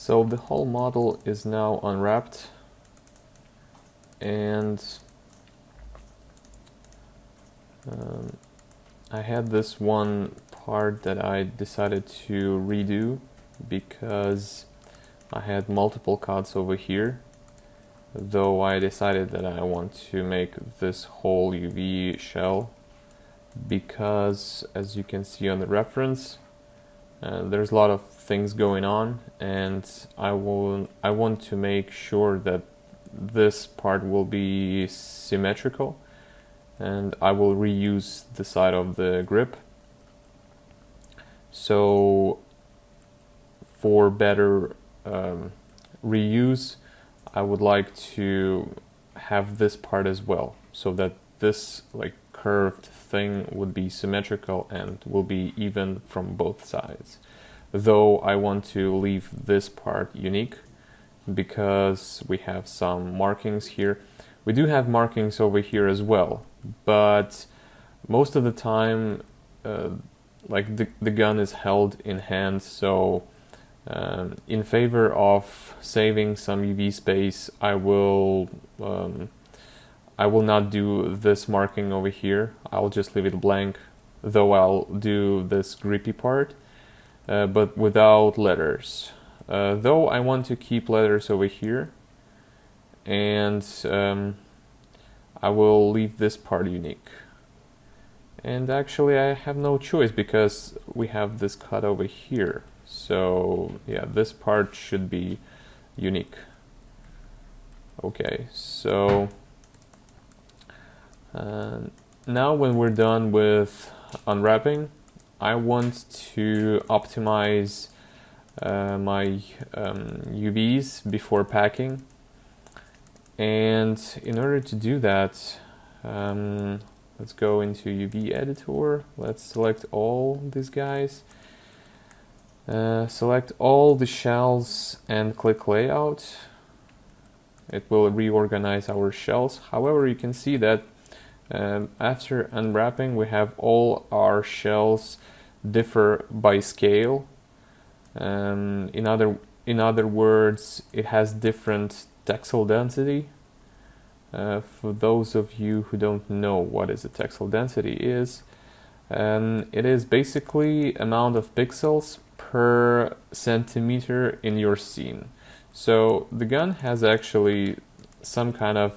So the whole model is now unwrapped, and I had this one part that I decided to redo because I had multiple cuts over here, though I decided that I want to make this whole UV shell because, as you can see on the reference, there's a lot of things going on, and I want to make sure that this part will be symmetrical, and I will reuse the side of the grip. So for better reuse, I would like to have this part as well, so that this like curved thing would be symmetrical and will be even from both sides. Though I want to leave this part unique because we have some markings here. We do have markings over here as well, but most of the time like the gun is held in hand, so in favor of saving some UV space, I will not do this marking over here. I'll just leave it blank, though I'll do this grippy part, but without letters. Though I want to keep letters over here, and I will leave this part unique. And actually I have no choice because we have this cut over here. So yeah, this part should be unique. Okay, so now when we're done with unwrapping, I want to optimize my UVs before packing. And in order to do that, let's go into UV editor. Let's select all these guys. Select all the shells and click layout. It will reorganize our shells. However, you can see that after unwrapping, we have all our shells differ by scale. In other words, it has different textile density. For those of you who don't know what is a textile density is, it is basically amount of pixels per centimeter in your scene. So the gun has actually some kind of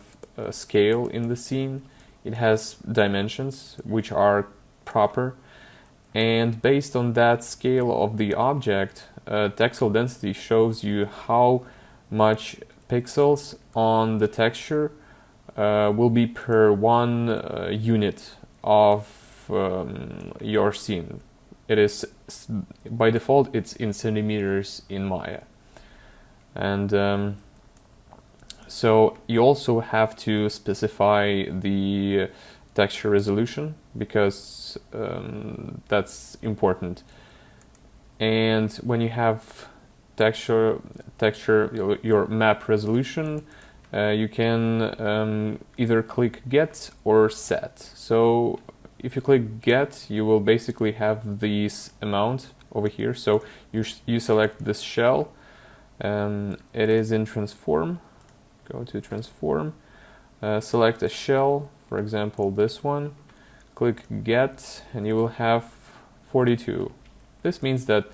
scale in the scene. It has dimensions which are proper, and based on that scale of the object, textile density shows you how much pixels on the texture will be per one unit of your scene. It is, by default, it's in centimeters in Maya. And so you also have to specify the texture resolution because that's important. And when you have texture, your map resolution, you can either click get or set. So if you click get, you will basically have this amount over here. So you select this shell. It is in transform. Go to transform. Select a shell, for example this one. Click get, and you will have 42. This means that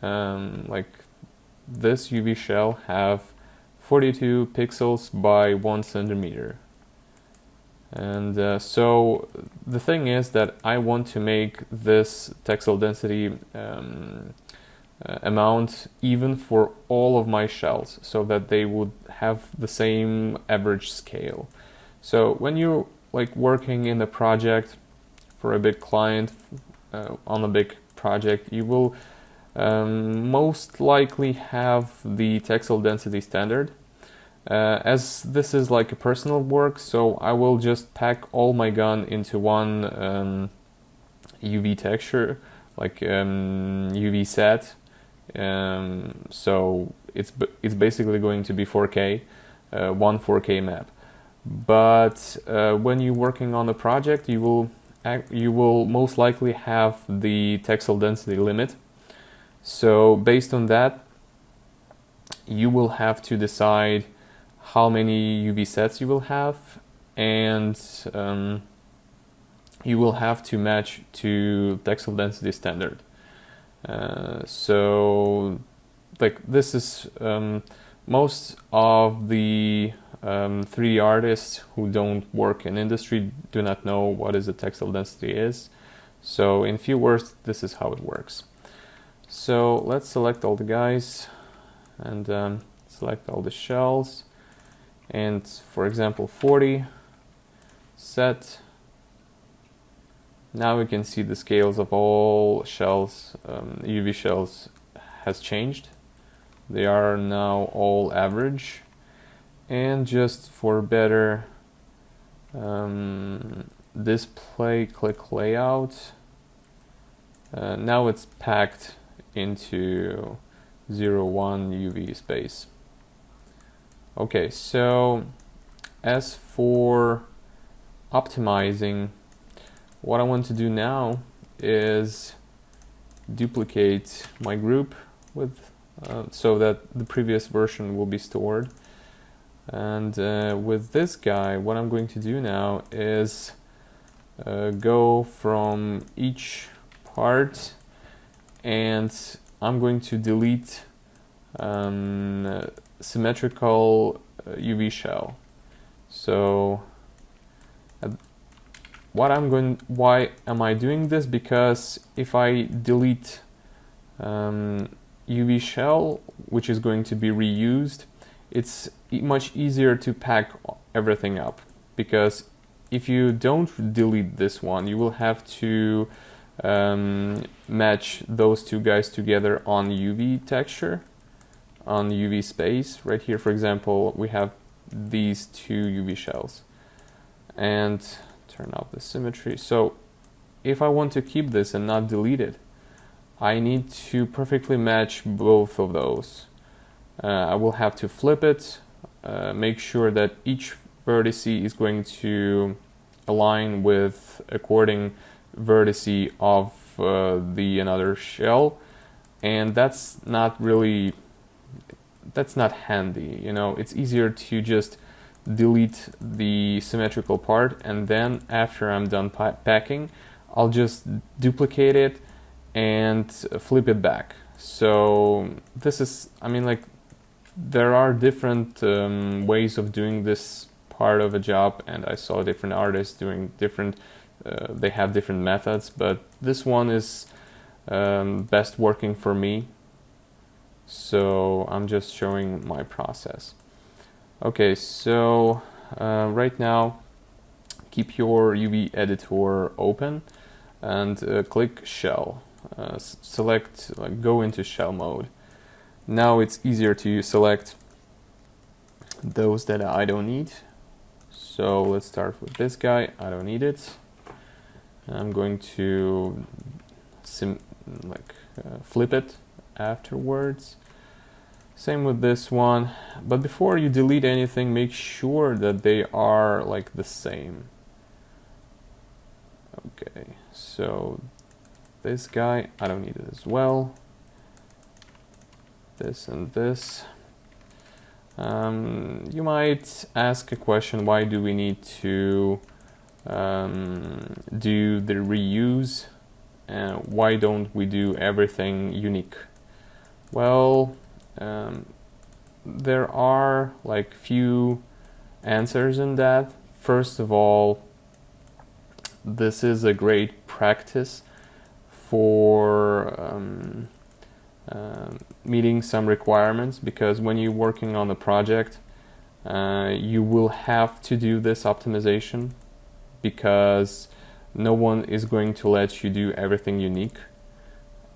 like this UV shell have 42 pixels by 1 centimeter. And so the thing is that I want to make this textile density amount even for all of my shells, so that they would have the same average scale. So when you're like working in a project for a big client on a big project, you will most likely have the textile density standard. As this is like a personal work, so I will just pack all my gun into one UV texture, like UV set. So it's basically going to be 4K, one 4K map. But when you're working on a project, you will most likely have the textile density limit. So based on that, you will have to decide how many UV sets you will have, and you will have to match to textile density standard. So like this is most of the 3D artists who don't work in industry do not know what is a textile density is. So in few words, this is how it works. So let's select all the guys and select all the shells, and for example 40 set. Now we can see the scales of all shells, UV shells has changed. They are now all average. And just for better display, click layout. Now it's packed into 0,1 UV space. Okay, so as for optimizing, what I want to do now is duplicate my group with so that the previous version will be stored. And with this guy, what I'm going to do now is go from each part, and I'm going to delete symmetrical UV shell. So why am I doing this? Because if I delete UV shell, which is going to be reused, it's much easier to pack everything up. Because if you don't delete this one, you will have to match those two guys together on UV texture, on UV space. Right here, for example, we have these two UV shells. And turn off the symmetry. So if I want to keep this and not delete it, I need to perfectly match both of those. I will have to flip it, make sure that each vertex is going to align with according vertex of the another shell, and that's not handy. You know, it's easier to just delete the symmetrical part, and then after I'm done packing, I'll just duplicate it and flip it back. So this is, I mean, like, there are different ways of doing this part of a job, and I saw different artists doing different, they have different methods, but this one is best working for me. So I'm just showing my process. Okay, so right now keep your UV editor open and click shell. Select, go into shell mode. Now it's easier to select those that I don't need. So let's start with this guy. I don't need it. I'm going to flip it afterwards. Same with this one, but before you delete anything, make sure that they are like the same. Okay, so this guy, I don't need it as well. This and this. You might ask a question, why do we need to do the reuse? Why don't we do everything unique? Well, there are like few answers in that. First of all, this is a great practice for meeting some requirements, because when you're working on a project, you will have to do this optimization, because no one is going to let you do everything unique.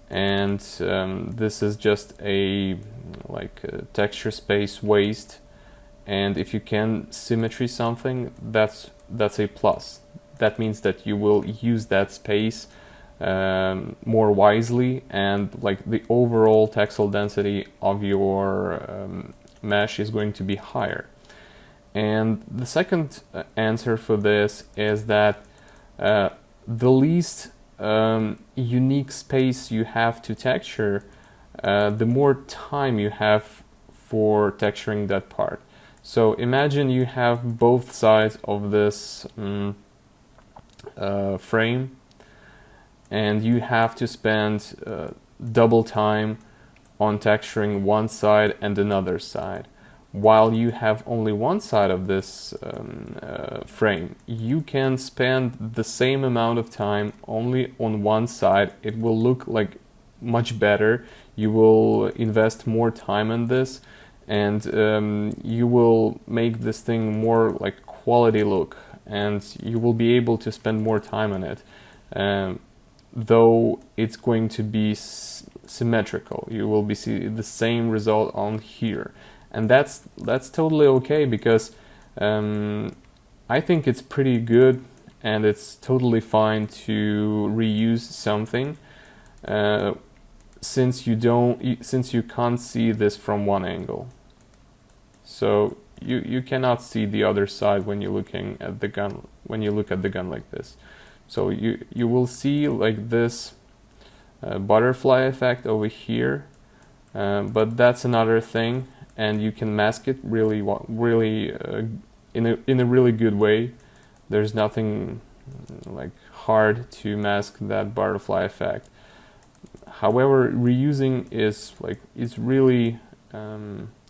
And this is just a texture space waste, and if you can symmetry something, that's a plus. That means that you will use that space more wisely, and like the overall textile density of your mesh is going to be higher. And the second answer for this is that the least unique space you have to texture, the more time you have for texturing that part. So imagine you have both sides of this frame, and you have to spend double time on texturing one side and another side. While you have only one side of this frame, you can spend the same amount of time only on one side. It will look like much better. You will invest more time in this, and you will make this thing more like quality look, and you will be able to spend more time on it. Though it's going to be symmetrical, you will be see the same result on here, and that's totally okay, because I think it's pretty good, and it's totally fine to reuse something since you can't see this from one angle. So you cannot see the other side when you're looking at the gun, when you look at the gun like this. So you will see like this butterfly effect over here, but that's another thing, and you can mask it really in a really good way. There's nothing like hard to mask that butterfly effect. However, reusing is really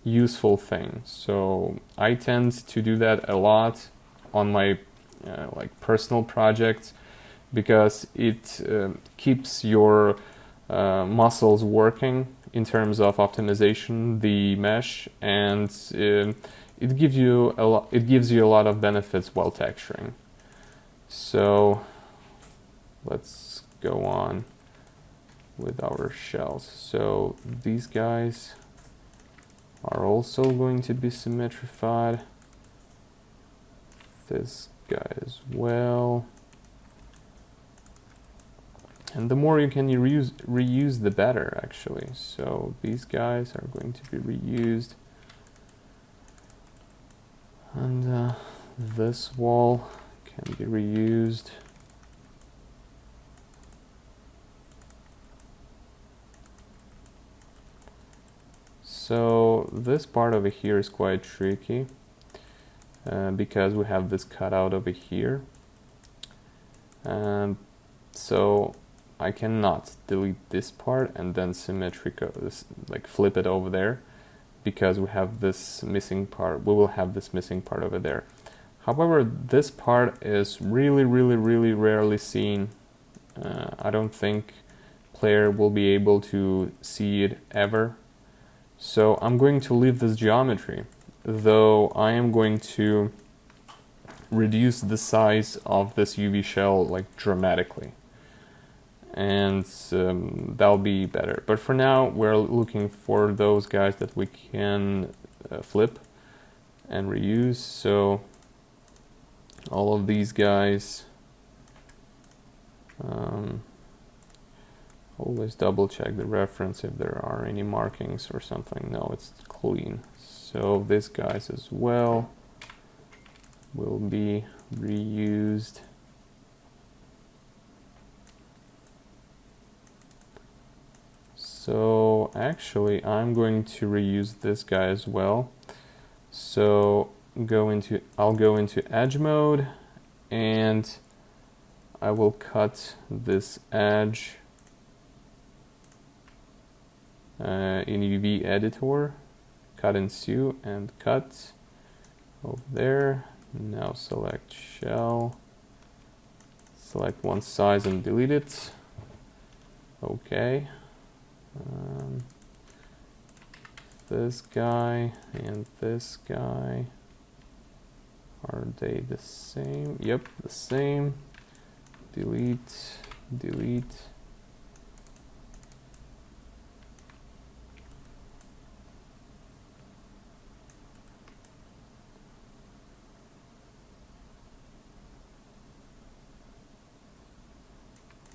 useful thing. So I tend to do that a lot on my like personal projects, because it keeps your muscles working in terms of optimization, the mesh, and it gives you a lot of benefits while texturing. So let's go on with our shells. So these guys are also going to be symmetrified. This guy as well. And the more you can reuse, the better, actually. So these guys are going to be reused. And this wall can be reused. So this part over here is quite tricky because we have this cutout over here. So I cannot delete this part and then like flip it over there, because we have this missing part. We will have this missing part over there. However, this part is really rarely seen. I don't think player will be able to see it ever. So I'm going to leave this geometry, though I am going to reduce the size of this UV shell like dramatically, and that'll be better. But for now, we're looking for those guys that we can flip and reuse. So all of these guys, always double check the reference if there are any markings or something. No, it's clean. So these guys as well will be reused. So actually I'm going to reuse this guy as well. So I'll go into edge mode, and I will cut this edge in UV editor, cut and sew, and cut over there. Now select shell, select one size and delete it. Okay. This guy and this guy, are they the same? Yep, the same. Delete, delete.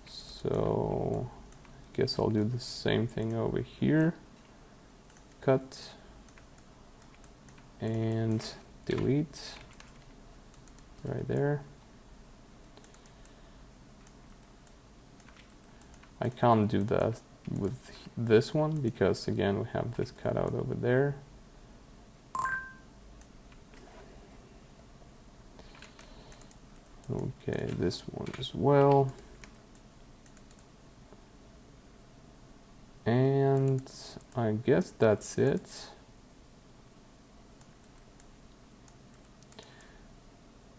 So I guess I'll do the same thing over here. Cut and delete right there. I can't do that with this one because again we have this cutout over there. Okay, this one as well. And I guess that's it.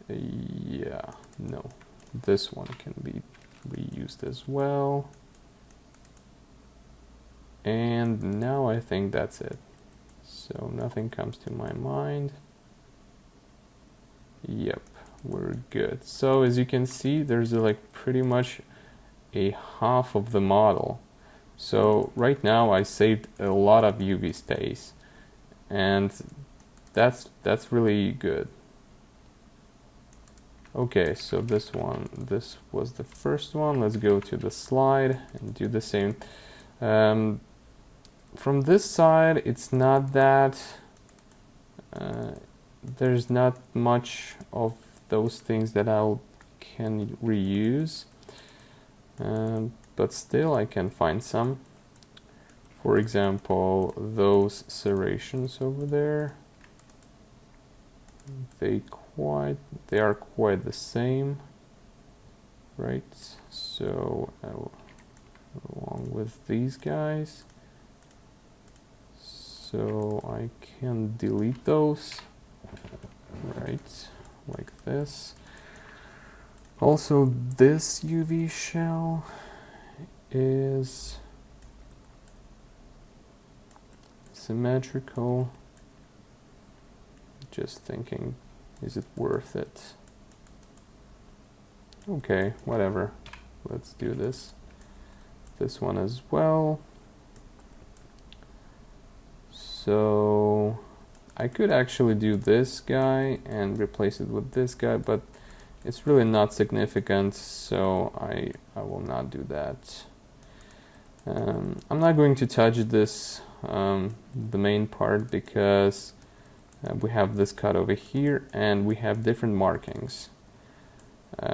Yeah, no, this one can be reused as well. And now I think that's it. So nothing comes to my mind. Yep, we're good. So as you can see, there's like pretty much a half of the model. So right now I saved a lot of UV space, and that's really good. Okay, so this was the first one. Let's go to the slide and do the same. From this side, it's not that there's not much of those things that I can reuse, but still I can find some. For example, those serrations over there, they are quite the same, right? So along with these guys, so I can delete those, right, like this. Also, this UV shell is symmetrical. Just thinking, is it worth it? Okay, whatever. Let's do this. This one as well. So I could actually do this guy and replace it with this guy, but it's really not significant, so I will not do that. I'm not going to touch this, the main part, because we have this cut over here and we have different markings.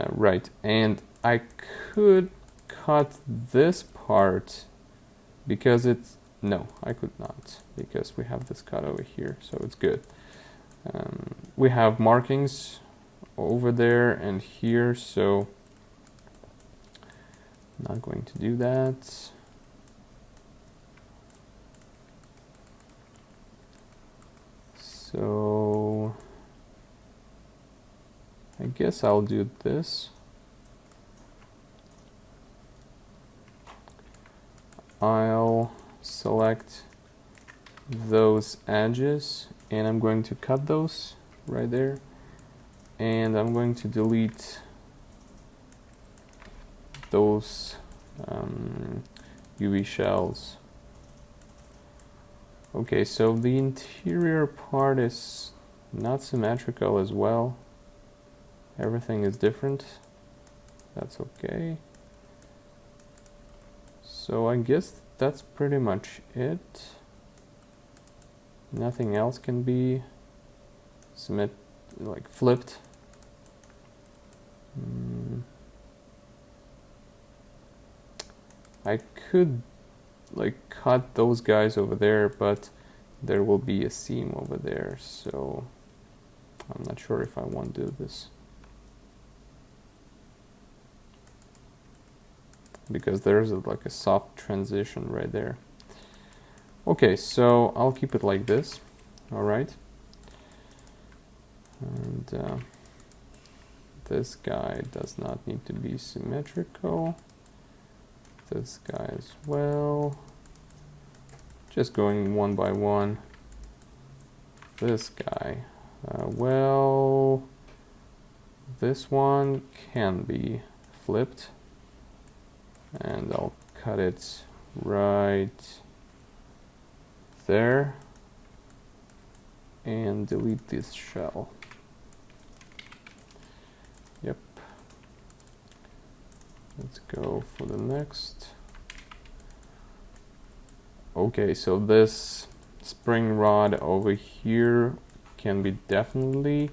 Right, and I could cut this part because it's, no, I could not, because we have this cut over here, so it's good. We have markings over there and here, so I'm not going to do that. So I guess I'll do this. I'll select those edges and I'm going to cut those right there, and I'm going to delete those UV shells. Okay, so the interior part is not symmetrical as well. Everything is different. That's okay. So I guess that's pretty much it. Nothing else can be like flipped. I could like cut those guys over there, but there will be a seam over there, so I'm not sure if I want to do this, because there's like a soft transition right there. Okay, so I'll keep it like this. All right, and this guy does not need to be symmetrical. This guy as well. Just going one by one. This guy, well, this one can be flipped, and I'll cut it right there and delete this shell. Yep. Let's go for the next. Okay, so this spring rod over here can be definitely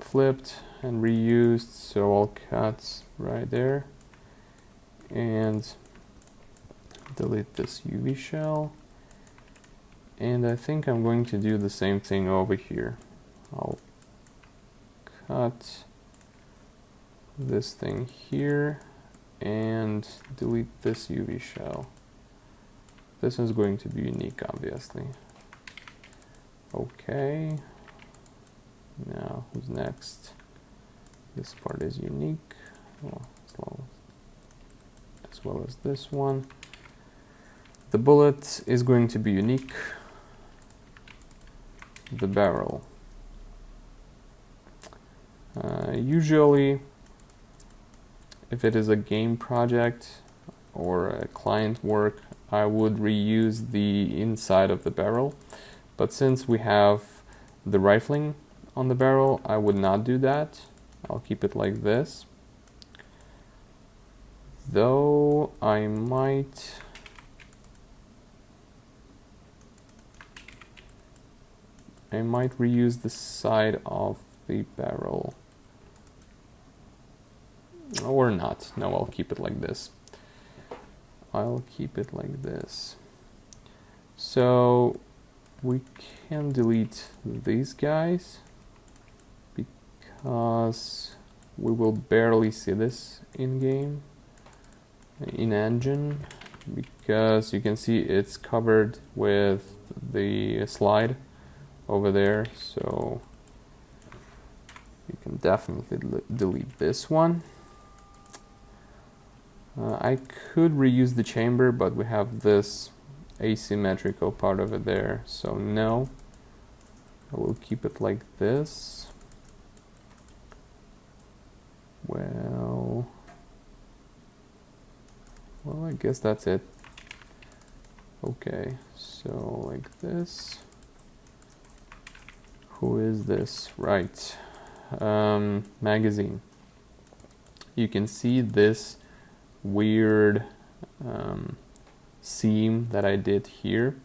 flipped and reused, so I'll cut right there and delete this UV shell. And I think I'm going to do the same thing over here. I'll cut this thing here and delete this UV shell. This is going to be unique, obviously. Okay. Now, who's next? This part is unique, as well as this one. The bullet is going to be unique. The barrel. Usually, if it is a game project or a client work, I would reuse the inside of the barrel. But since we have the rifling on the barrel, I would not do that. I'll keep it like this. Though I might reuse the side of the barrel. Or not. No, I'll keep it like this. I'll keep it like this. So we can delete these guys because we will barely see this in game, in engine, because you can see it's covered with the slide over there, so you can definitely delete this one. I could reuse the chamber, but we have this asymmetrical part over there, so no. I will keep it like this. Well, I guess that's it. Okay, so like this. Who is this? Right. Magazine. You can see this weird seam that I did here.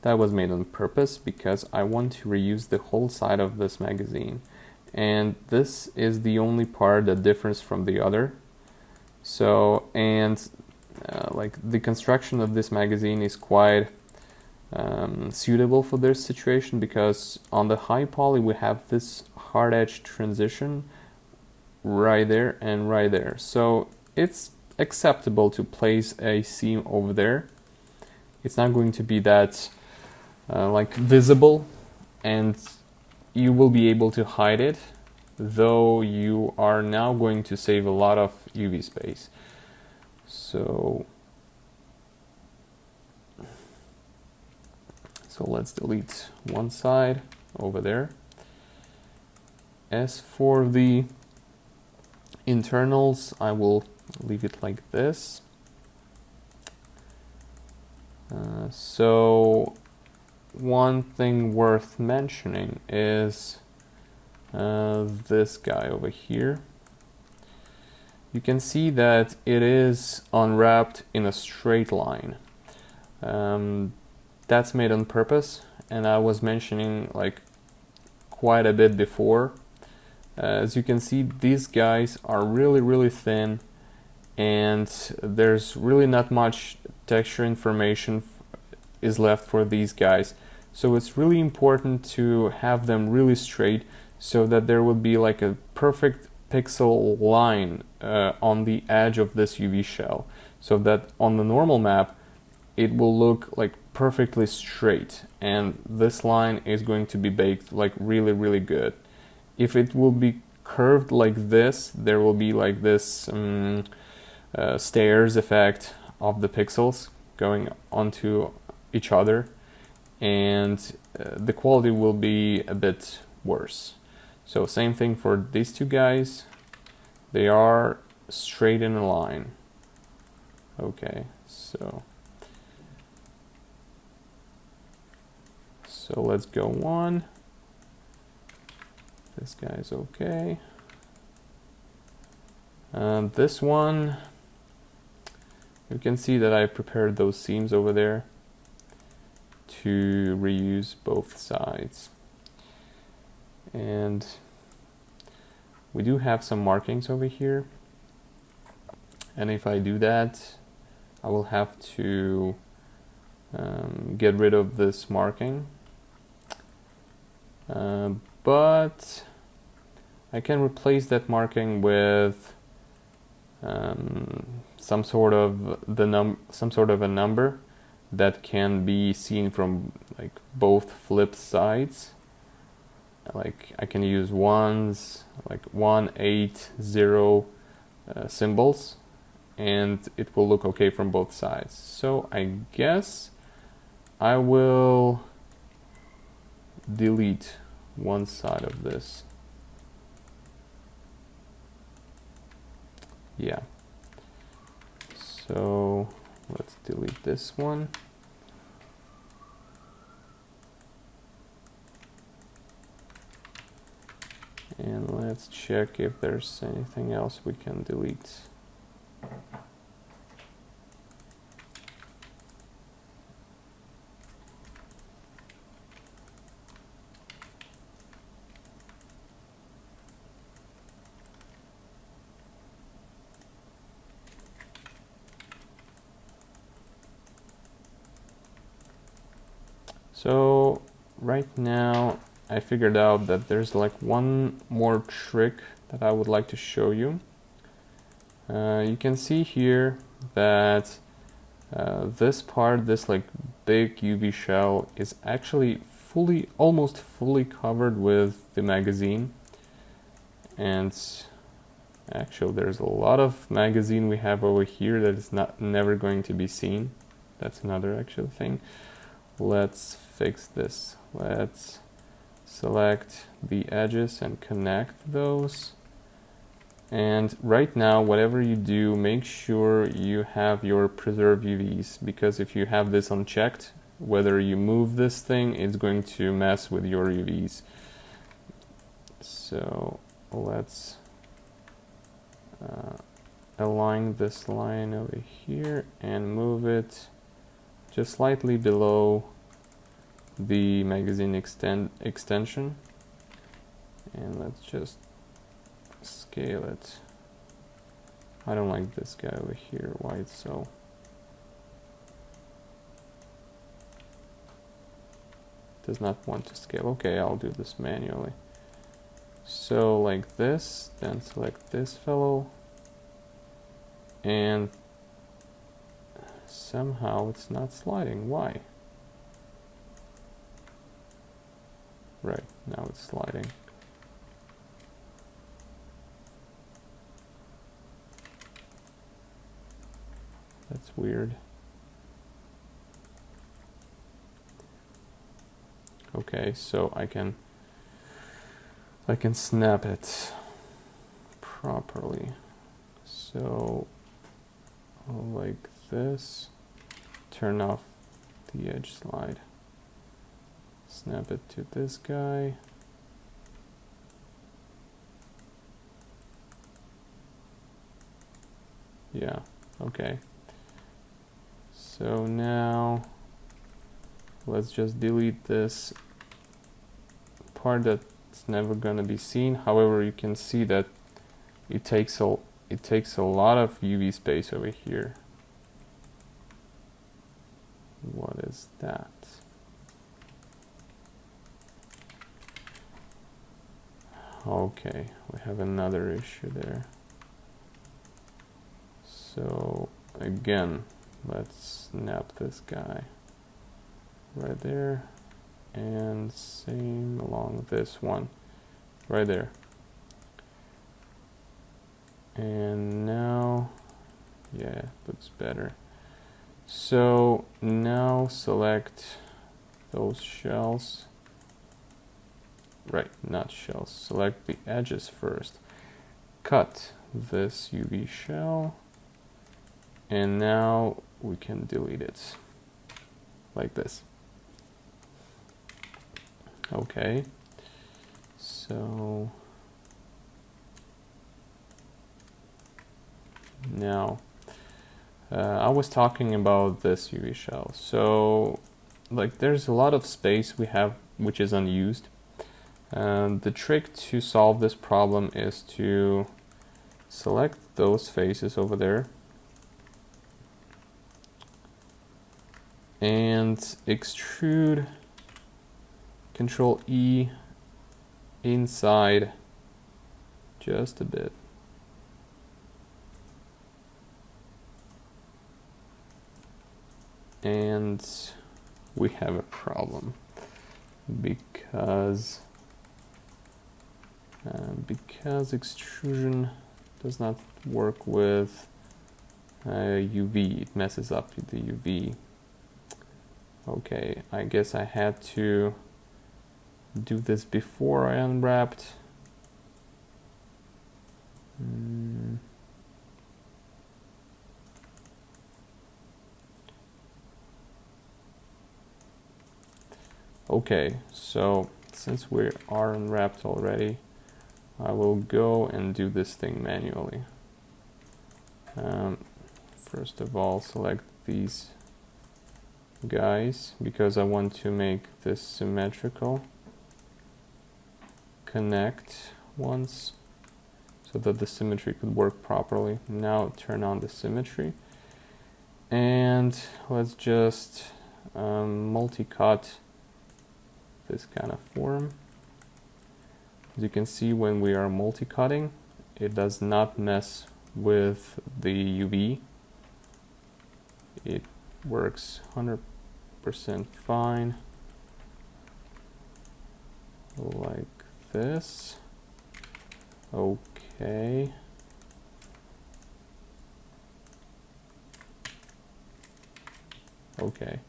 That was made on purpose because I want to reuse the whole side of this magazine, and this is the only part that differs from the other. So, and like the construction of this magazine is quite suitable for this situation, because on the high poly we have this hard edge transition right there and right there, so it's acceptable to place a seam over there. It's not going to be that like visible, and you will be able to hide it, though you are now going to save a lot of UV space. So let's delete one side over there. As for the internals, I will leave it like this. So one thing worth mentioning is this guy over here. You can see that it is unwrapped in a straight line. That's made on purpose, and I was mentioning like quite a bit before. As you can see, these guys are really thin, and there's really not much texture information is left for these guys. So it's really important to have them really straight, so that there will be like a perfect pixel line on the edge of this UV shell, so that on the normal map it will look like perfectly straight, and this line is going to be baked like really good. If it will be curved like this, there will be like this stairs effect of the pixels going onto each other, and the quality will be a bit worse. So same thing for these two guys. They are straight in a line. Okay, so let's go on. This guy's okay. This one, you can see that I prepared those seams over there to reuse both sides. And we do have some markings over here. And if I do that, I will have to get rid of this marking. But I can replace that marking with some sort of a number that can be seen from like both flip sides. Like I can use ones, like 1, 8, 0 symbols, and it will look okay from both sides. So I guess I will delete one side of this. Yeah. So let's delete this one. And let's check if there's anything else we can delete. So right now I figured out that there's like one more trick that I would like to show you. You can see here that this part, this like big UV shell, is actually almost fully covered with the magazine. And actually there's a lot of magazine we have over here that is never going to be seen. That's another actual thing. Let's fix this. Let's select the edges and connect those. And right now, whatever you do, make sure you have your preserve UVs, because if you have this unchecked, whether you move this thing, it's going to mess with your UVs. So let's align this line over here and move it just slightly below the magazine extension, and let's just scale it. I don't like this guy over here, why it's so. Does not want to scale. Okay, I'll do this manually. So like this, then select this fellow, and somehow it's not sliding. Why? Right, now it's sliding. That's weird. Okay, so I can snap it properly. So like this, turn off the edge slide. Snap it to this guy. Yeah, okay. So now let's just delete this part that's never gonna be seen. However, you can see that it takes a lot of UV space over here. What is that? Okay, we have another issue there. So again, let's snap this guy right there, and same along this one right there. And now, yeah, looks better. So now select those shells. Right, not shells. Select the edges first. Cut this UV shell. And now we can delete it. Like this. Okay. So now I was talking about this UV shell. So like there's a lot of space we have which is unused. The trick to solve this problem is to select those faces over there and extrude, Control E, inside just a bit. And we have a problem because extrusion does not work with UV. It messes up the UV. Okay, I guess I had to do this before I unwrapped. Okay, so since we are unwrapped already, I will go and do this thing manually. First of all, select these guys because I want to make this symmetrical. Connect once so that the symmetry could work properly. Now turn on the symmetry and let's just multi-cut this kind of form. As you can see, when we are multi-cutting, it does not mess with the UV. It works 100% fine, like this. Okay. Okay,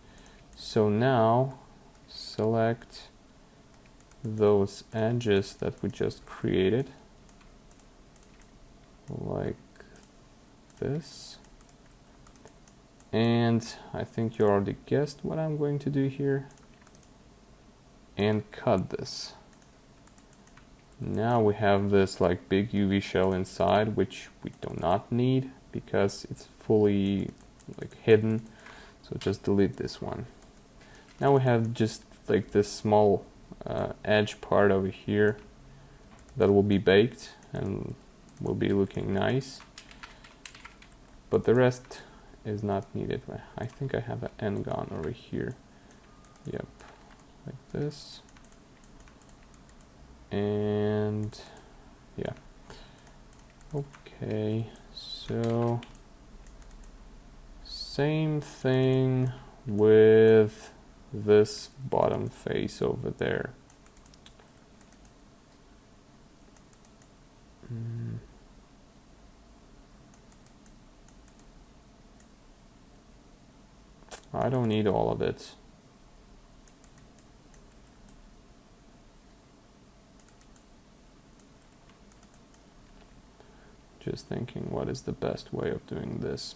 so now select those edges that we just created, like this. And I think you already guessed what I'm going to do here. And cut this. Now we have this like big UV shell inside, which we do not need because it's fully like hidden. So just delete this one. Now we have just like this small edge part over here that will be baked and will be looking nice. But the rest is not needed. I think I have an end gun over here. Yep, like this. And yeah. Okay, so same thing with this bottom face over there. I don't need all of it. Just thinking what is the best way of doing this.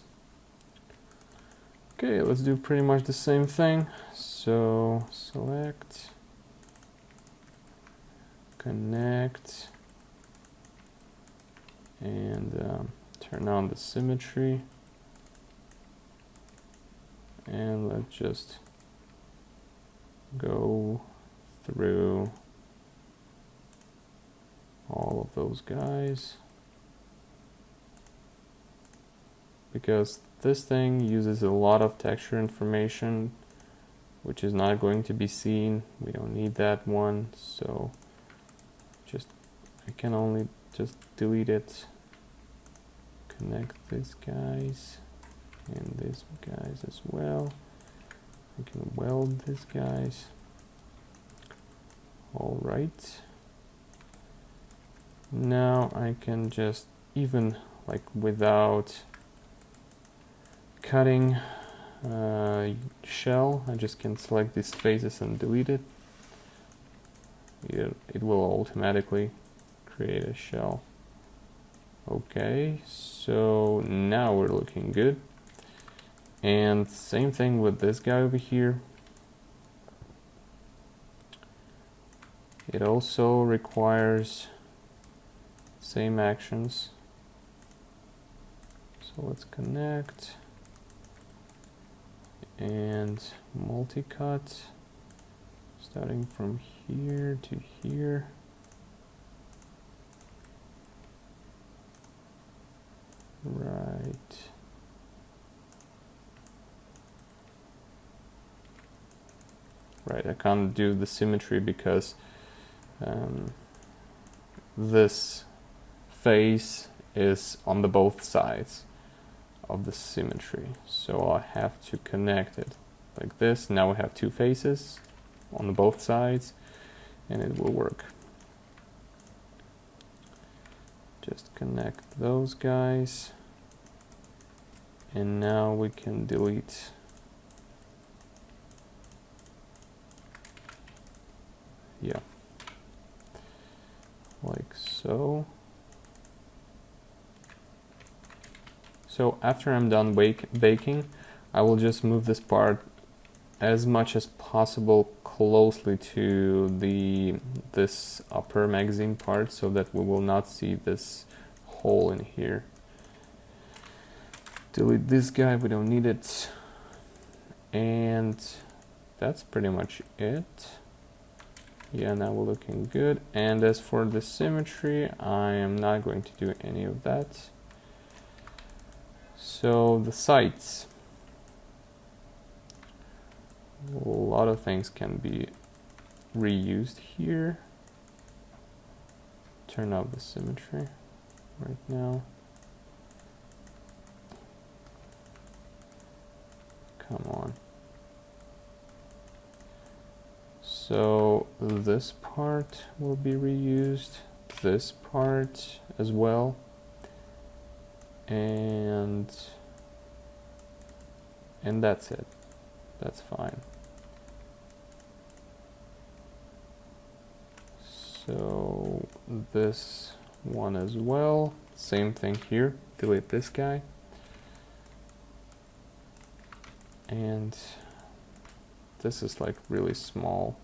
Okay, let's do pretty much the same thing. So select, connect, and turn on the symmetry. And let's just go through all of those guys, because this thing uses a lot of texture information which is not going to be seen. We don't need that one, so I can only just delete it. Connect these guys and these guys as well. I can weld these guys. All right. Now I can just, even like without cutting shell, I just can select these faces and delete it. It will automatically create a shell. Okay, so now we're looking good. And same thing with this guy over here. It also requires same actions. So let's connect and multi-cut, starting from here to here. Right. Right, I can't do the symmetry because this face is on the both sides of the symmetry. So I have to connect it like this. Now we have two faces on the both sides, and it will work. Just connect those guys, and now we can delete like so. So after I'm done baking, I will just move this part as much as possible closely to this upper magazine part, so that we will not see this hole in here. Delete this guy, we don't need it. And that's pretty much it. Yeah, now we're looking good. And as for the symmetry, I am not going to do any of that. So the sights. A lot of things can be reused here. Turn off the symmetry right now. Come on. So this part will be reused, this part as well, and that's it. That's fine. So this one as well, same thing here, delete this guy. And this is like really small,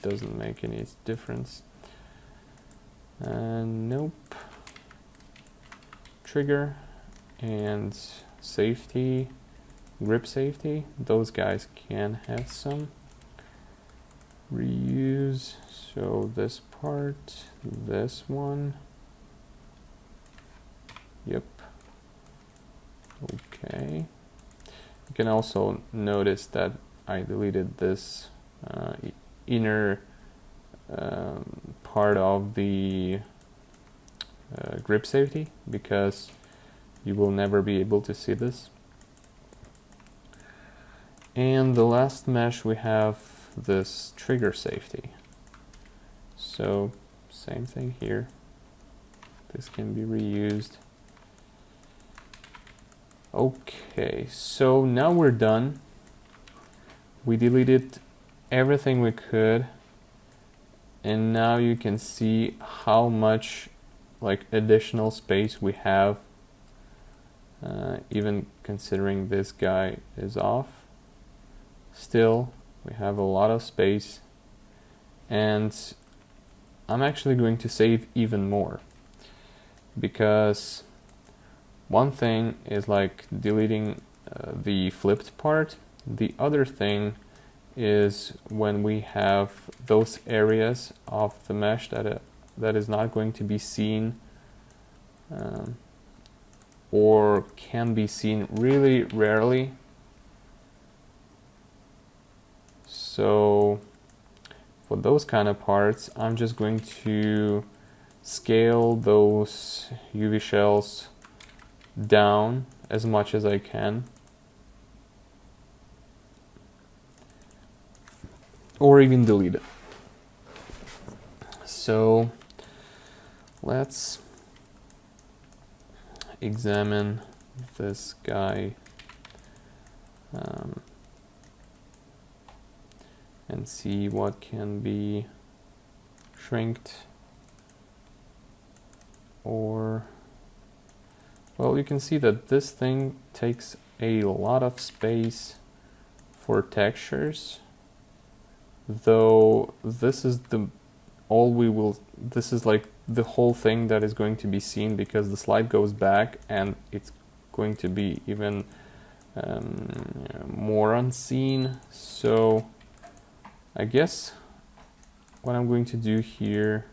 doesn't make any difference. Nope. Trigger and safety, grip safety, those guys can have some reuse. So this part, this one, yep, okay. You can also notice that I deleted this inner part of the grip safety, because you will never be able to see this. And the last mesh, we have this trigger safety. So same thing here. This can be reused. Okay, so now we're done. We deleted everything we could, and now you can see how much like additional space we have, even considering this guy is off. Still, we have a lot of space, and I'm actually going to save even more, because one thing is like deleting the flipped part. The other thing is when we have those areas of the mesh that is not going to be seen, or can be seen really rarely. So for those kind of parts, I'm just going to scale those UV shells down as much as I can, or even delete it. So let's examine this guy and see what can be shrinked, or, well, you can see that this thing takes a lot of space for textures, though this is this is like the whole thing that is going to be seen, because the slide goes back and it's going to be even more unseen. So I guess what I'm going to do here,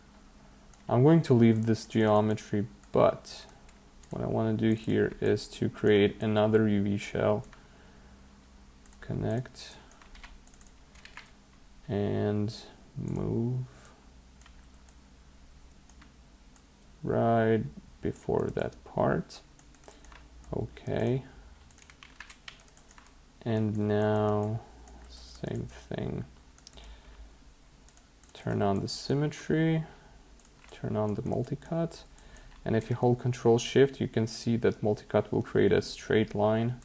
I'm going to leave this geometry, but what I want to do here is to create another UV shell, connect, and move. right before that part. Okay. And now, same thing. Turn on the symmetry, turn on the multicut. And if you hold Control Shift, you can see that multicut will create a straight line.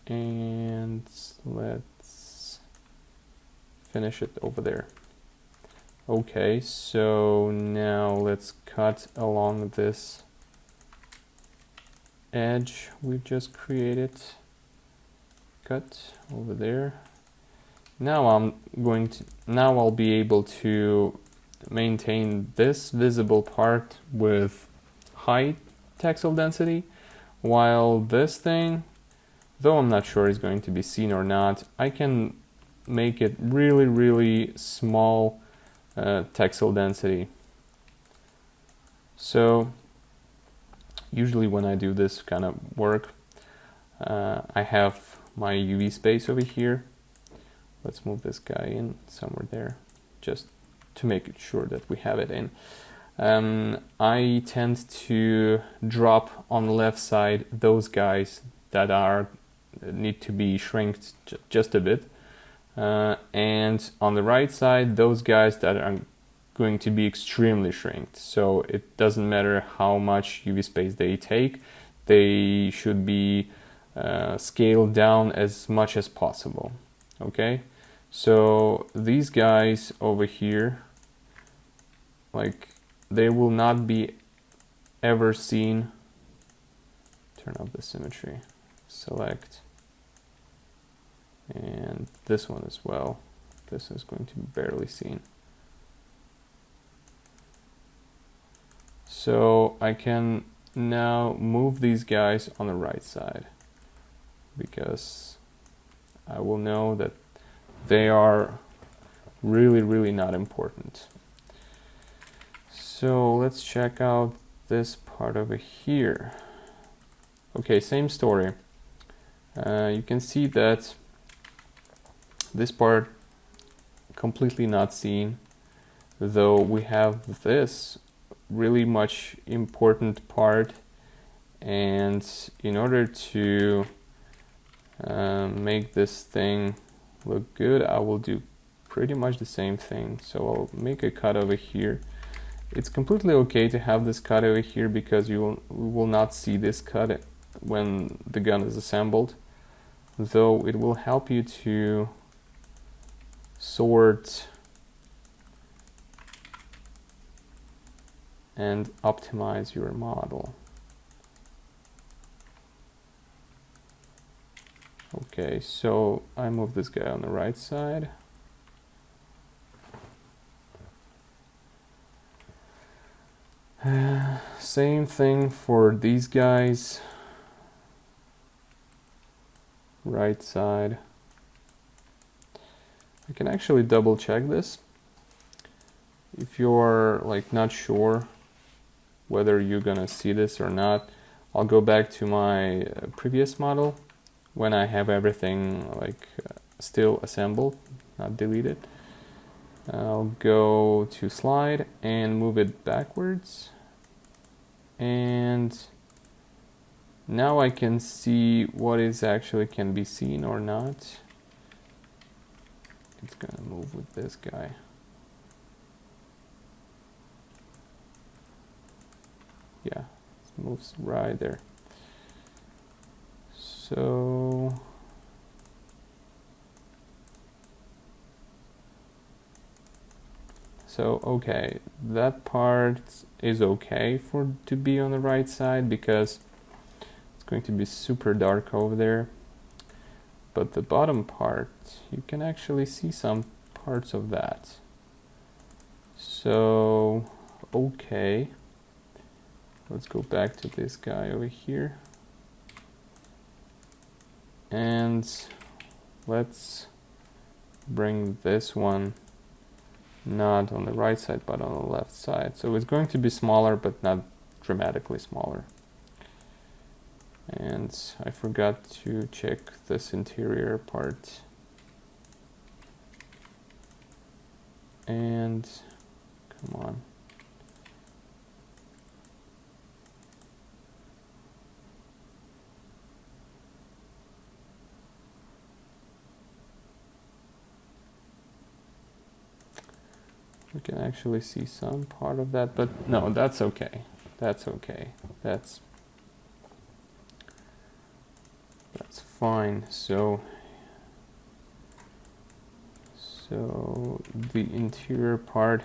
And let's finish it over there. Okay, so now let's cut along this edge we just created. Cut over there. Now I'll be able to maintain this visible part with high texel density, while this thing, though I'm not sure it's going to be seen or not, I can make it really small texel density. So usually when I do this kind of work, I have my UV space over here. Let's move this guy in somewhere there, just to make sure that we have it in. I tend to drop on the left side those guys that need to be shrinked just a bit. And on the right side, those guys that are going to be extremely shrinked. So it doesn't matter how much UV space they take, they should be scaled down as much as possible. Okay, so these guys over here, like, they will not be ever seen. Turn off the symmetry, select, and this one as well. This is going to be barely seen. So I can now move these guys on the right side, because I will know that they are really not important. So let's check out this part over here. Okay, same story. You can see that this part completely not seen, though we have this really much important part, and in order to make this thing look good, I will do pretty much the same thing. So I'll make a cut over here. It's completely okay to have this cut over here, because you will not see this cut when the gun is assembled, though it will help you to sort and optimize your model. Okay, so I move this guy on the right side. Same thing for these guys. Right side. I can actually double check this. If you're like not sure whether you're gonna see this or not, I'll go back to my previous model when I have everything like still assembled, not deleted. I'll go to slide and move it backwards, and now I can see what is actually can be seen or not. It's gonna move with this guy. Yeah, it moves right there. So okay, that part is okay to be on the right side, because it's going to be super dark over there. But the bottom part, you can actually see some parts of that. So okay, let's go back to this guy over here, and let's bring this one not on the right side but on the left side. So it's going to be smaller, but not dramatically smaller. And I forgot to check this interior part. And come on, We can actually see some part of that, but no, that's okay. That's okay. That's fine. So the interior part,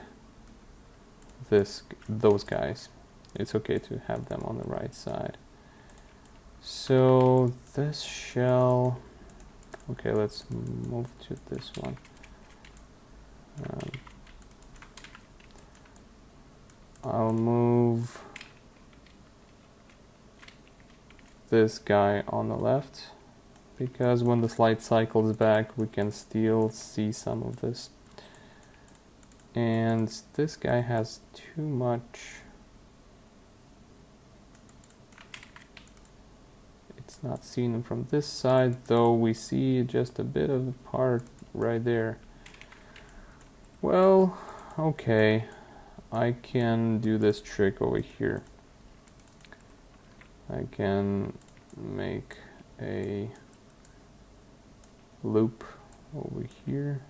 those guys, it's okay to have them on the right side. So this shell, okay, let's move to this one. I'll move this guy on the left, because when the slide cycles back we can still see some of this. And this guy has too much, it's not seen from this side, though we see just a bit of the part right there. Well, okay, I can do this trick over here. I can make a loop over here.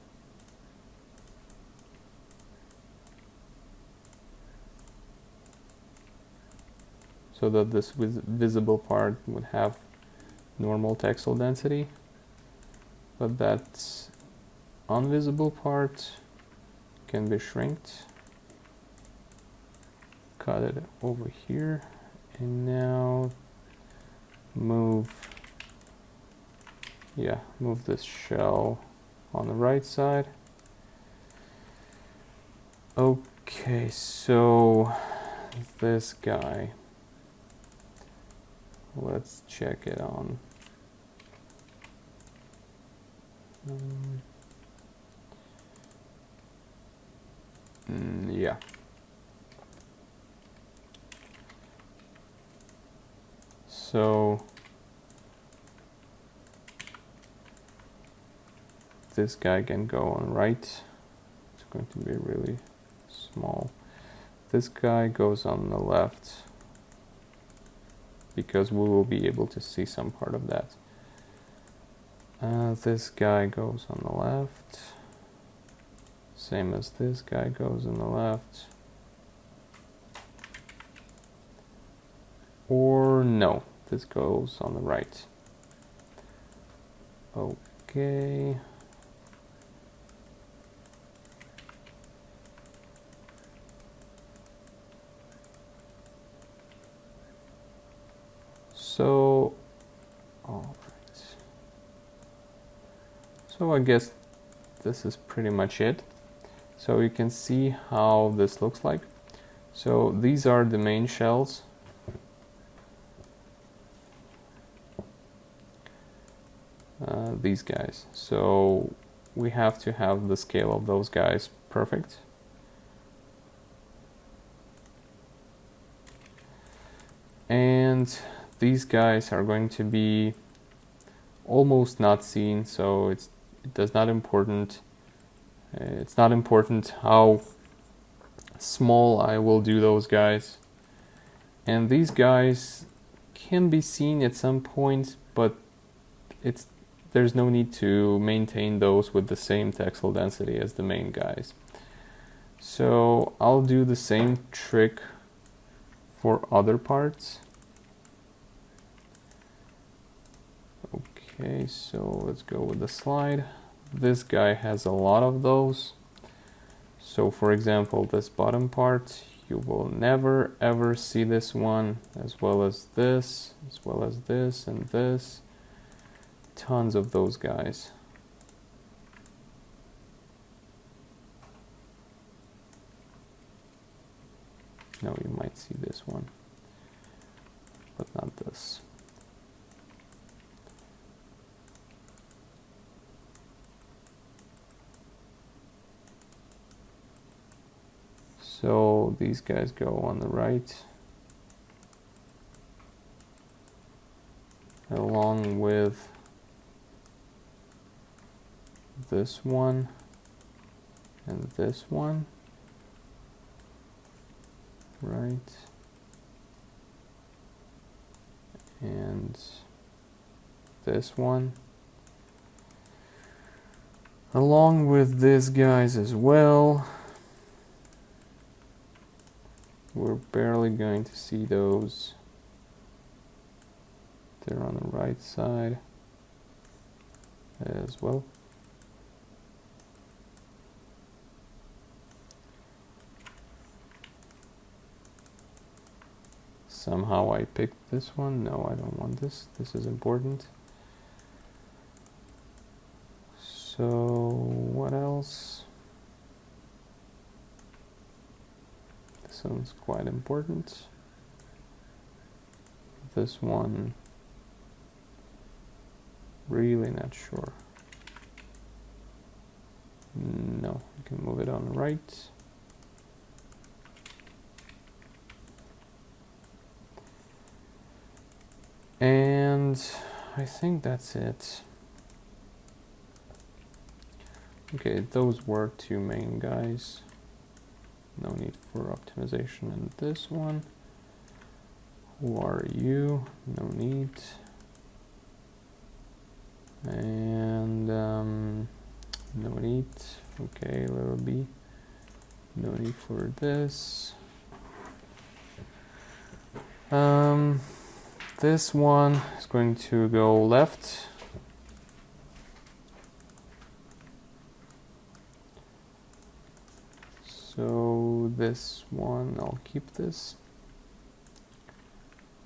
So that this visible part would have normal textile density, but that invisible part can be shrinked. Cut it over here, and now move this shell on the right side. Okay, so this guy, let's check it on. Yeah. So this guy can go on right. It's going to be really small. This guy goes on the left, because we will be able to see some part of that. This guy goes on the left, same as this guy goes on the left. Or no, this goes on the right. Okay. So, all right. So I guess this is pretty much it. So you can see how this looks like. So these are the main shells. These guys. So we have to have the scale of those guys perfect. And these guys are going to be almost not seen, so it's not important how small I will do those guys. And these guys can be seen at some point, but there's no need to maintain those with the same textile density as the main guys. So I'll do the same trick for other parts. Okay, so let's go with the slide. This guy has a lot of those. So for example, this bottom part, you will never ever see this one, as well as this, and this. Tons of those guys. No, you might see this one, but not this. So these guys go on the right, along with this one and this one, right, and this one, along with these guys as well. we're barely going to see those. They're on the right side as well. Somehow I picked this one. No, I don't want this. This is important. So what else? This one's quite important. This one, really not sure. No, you can move it on the right. And I think that's it. Okay, those were two main guys. No need for optimization in this one. Who are you? No need. And no need. Okay, little b. No need for this. This one is going to go left. So this one, I'll keep this,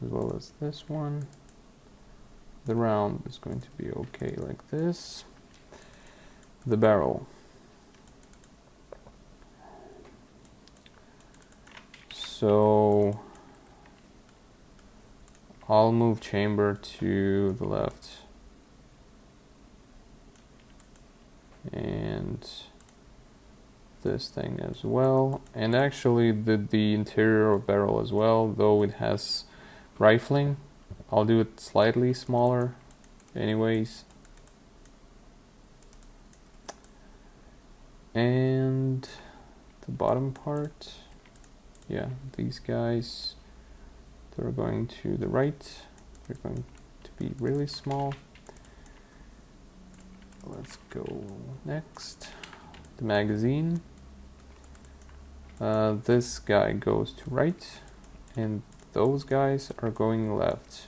as well as this one. The round is going to be okay like this. The barrel. So I'll move chamber to the left. And this thing as well. And actually the interior of barrel as well, though it has rifling. I'll do it slightly smaller anyways. And the bottom part, yeah, these guys, they're going to the right. They're going to be really small. Let's go next. The magazine. This guy goes to right, and those guys are going left.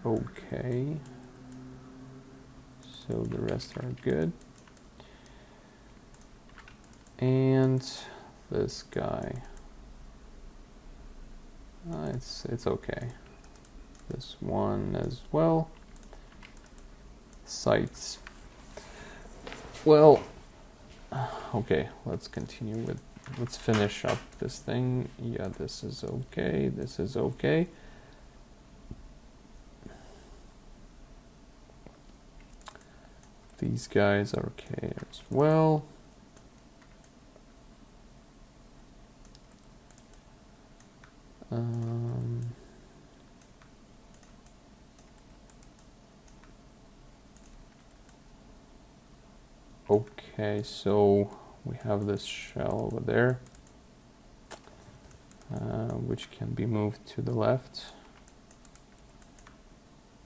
Okay. So the rest are good. And this guy, it's okay. This one as well. Sights. Well, okay, let's continue with, let's finish up this thing. Yeah, this is okay, this is okay. These guys are okay as well. Okay, so we have this shell over there, which can be moved to the left.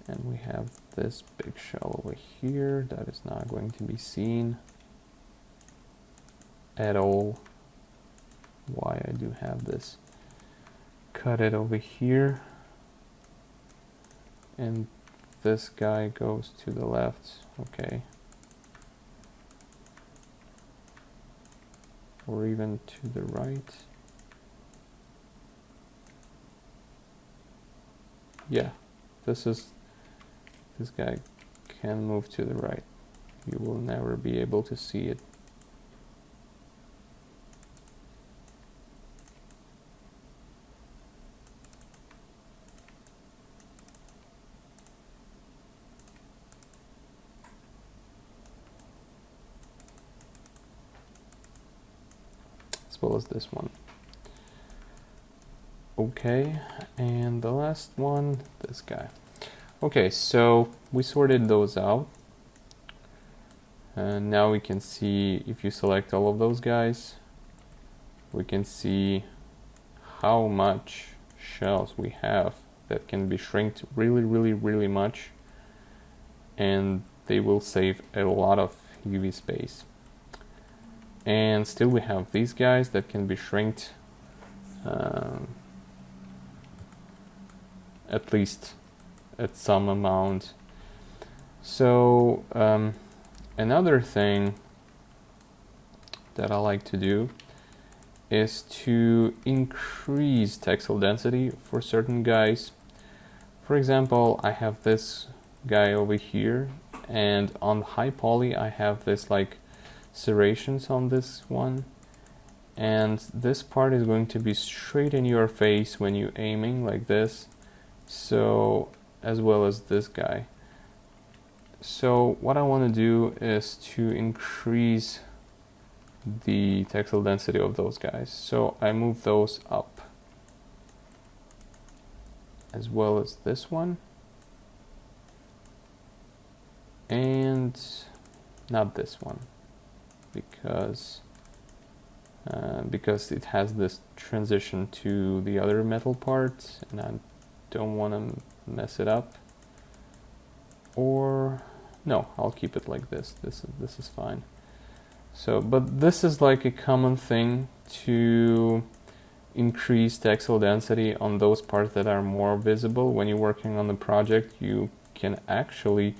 And we have this big shell over here that is not going to be seen at all. Why I do have this. Cut it over here. And this guy goes to the left. Okay. Or even to the right. Yeah, this guy can move to the right. You will never be able to see it. As well as this one. Okay, and the last one, this guy. Okay, so we sorted those out. And now we can see, if you select all of those guys, we can see how much shells we have that can be shrinked really much, and they will save a lot of UV space. And still we have these guys that can be shrinked at least at some amount. So another thing that I like to do is to increase texel density for certain guys. For example, I have this guy over here, and on high poly I have this like serrations on this one, and this part is going to be straight in your face when you're aiming like this, so as well as this guy. So what I want to do is to increase the texel density of those guys. So I move those up, as well as this one, and not this one, because it has this transition to the other metal part, and I don't want to mess it up. Or no, I'll keep it like this. This is fine. So, but this is like a common thing to increase texel density on those parts that are more visible. When you're working on the project, you can actually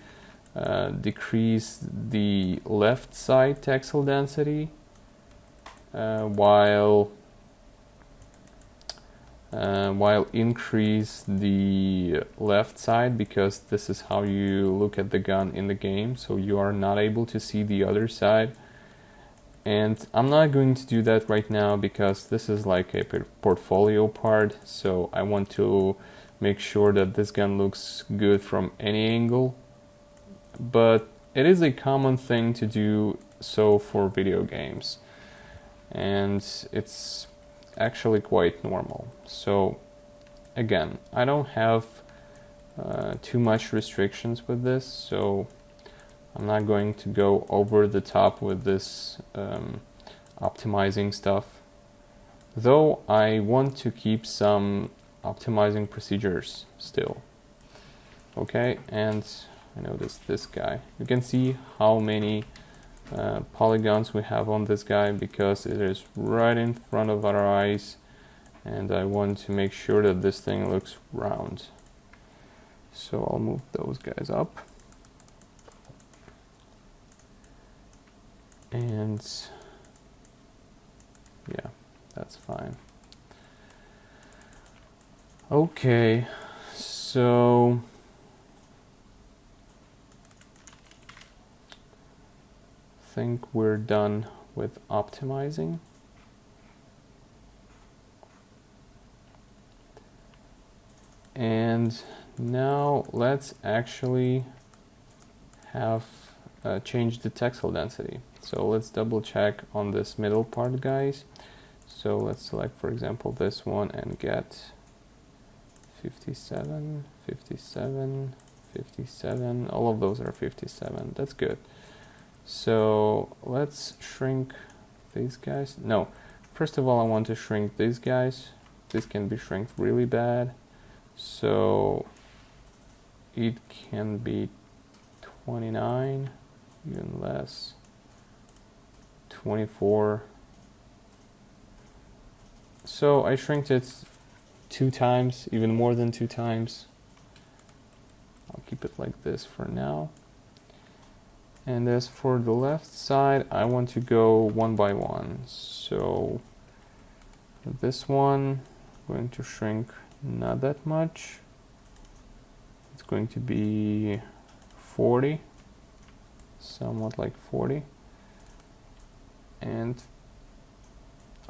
decrease the left side texel density while increase the left side, because this is how you look at the gun in the game, so you are not able to see the other side. And I'm not going to do that right now because this is like a portfolio part, so I want to make sure that this gun looks good from any angle. But it is a common thing to do so for video games, and it's actually quite normal. So again, I don't have too much restrictions with this, so I'm not going to go over the top with this optimizing stuff, though I want to keep some optimizing procedures still. Okay, and I noticed this guy. You can see how many polygons we have on this guy because it is right in front of our eyes, and I want to make sure that this thing looks round. So I'll move those guys up. And yeah, that's fine. Okay, so I think we're done with optimizing. And now let's actually have change the texel density. So let's double check on this middle part, guys. So let's select, for example, this one and get 57, 57, 57. All of those are 57. That's good. So let's shrink these guys. No, first of all, I want to shrink these guys. This can be shrinked really bad. So it can be 29, even less, 24. So I shrinked it 2 times, even more than 2 times. I'll keep it like this for now. And as for the left side, I want to go one by one. So this one, I'm going to shrink not that much. It's going to be 40, somewhat like 40. And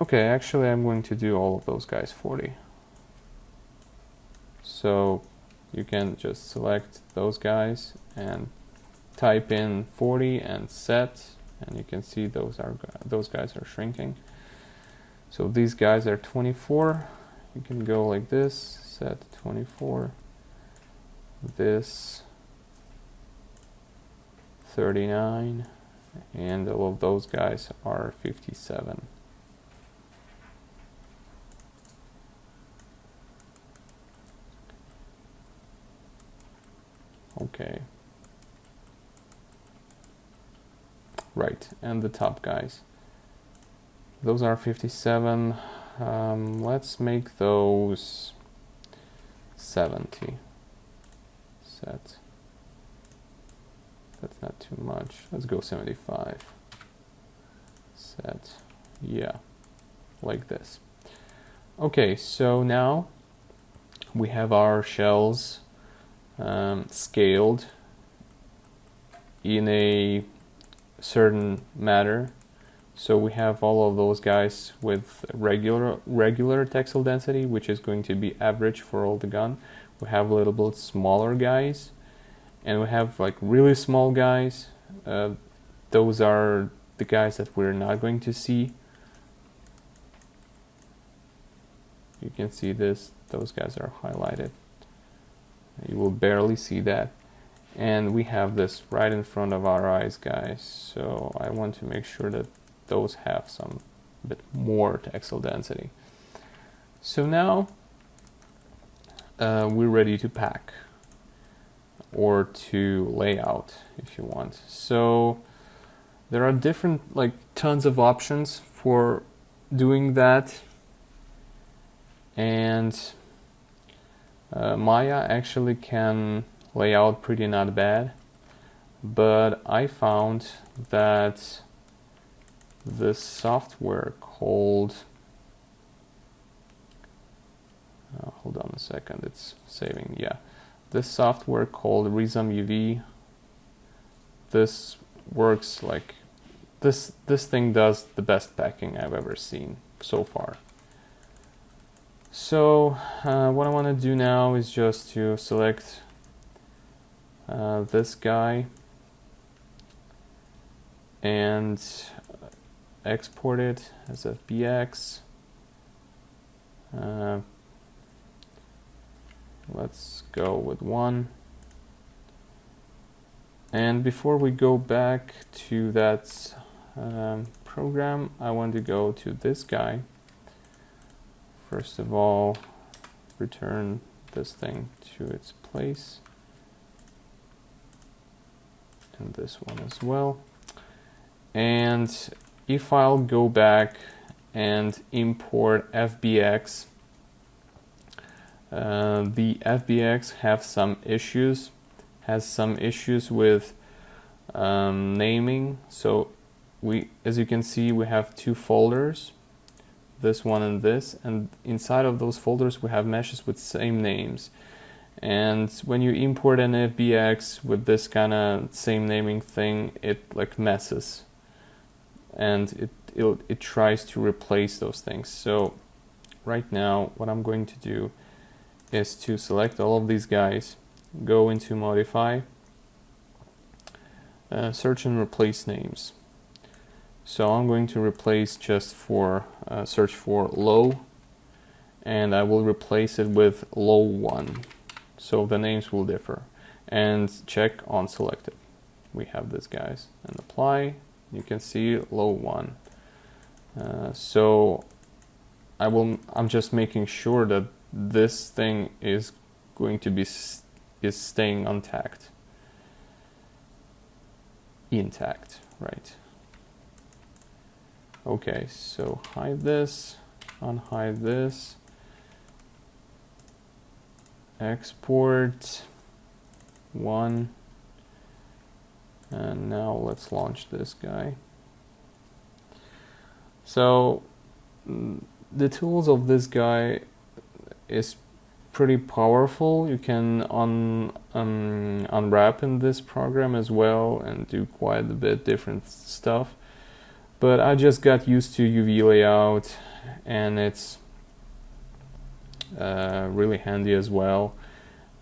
okay, actually I'm going to do all of those guys 40. So you can just select those guys and type in 40 and set, and you can see those guys are shrinking. So these guys are 24. You can go like this, set 24. This 39, and all of those guys are 57. Okay. Right, and the top guys. Those are 57. Let's make those 70. Set. That's not too much. Let's go 75. Set. Yeah, like this. Okay, so now we have our shells scaled in a certain manner. So we have all of those guys with regular textile density, which is going to be average for all the gun. We have a little bit smaller guys, and we have like really small guys. Those are the guys that we're not going to see. You can see this, those guys are highlighted. You will barely see that. And we have this right in front of our eyes, guys. So I want to make sure that those have some bit more textile density. So now we're ready to pack or to lay out if you want. So there are different, like tons of options for doing that. And Maya actually can lay out pretty not bad, but I found that this software called hold on a second, it's saving. Yeah, this software called Resume UV, this works like this thing does the best packing I've ever seen so far. So what I want to do now is just to select this guy and export it as FBX. Let's go with 1. And before we go back to that program, I want to go to this guy. First of all, return this thing to its place, and this one as well. And if I'll go back and import FBX, the FBX has some issues with naming. So as you can see, we have 2 folders, this one and this, and inside of those folders we have meshes with same names. And when you import an FBX with this kind of same naming thing, it like messes, and it tries to replace those things. So right now what I'm going to do is to select all of these guys, go into modify, search and replace names. So I'm going to replace just for search for low, and I will replace it with low 1. So the names will differ. And check on selected. We have this guys, and apply. You can see low 1. So I'm just making sure that this thing is going to be staying intact, right? Okay, so hide this, unhide this, export 1, and now let's launch this guy. So the tools of this guy is pretty powerful. You can unwrap in this program as well and do quite a bit different stuff. But I just got used to UV layout, and it's really handy as well,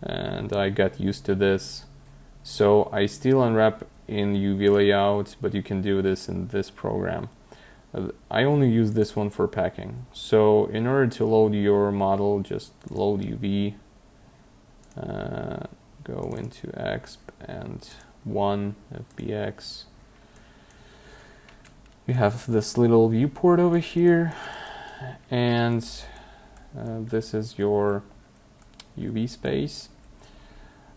and I got used to this. So I still unwrap in UV layout, but you can do this in this program. I only use this one for packing. So in order to load your model, just load UV, go into exp and 1 FBX. You have this little viewport over here, and this is your UV space.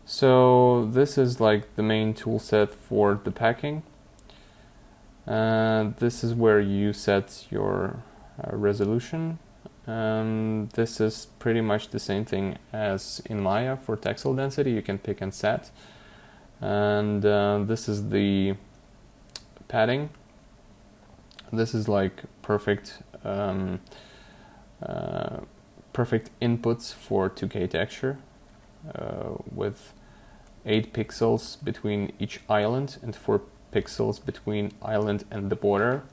So this is like the main tool set for the packing. This is where you set your resolution. This is pretty much the same thing as in Maya for texel density. You can pick and set. And this is the padding. This is like perfect perfect inputs for 2K texture with 8 pixels between each island and 4 pixels between island and the border.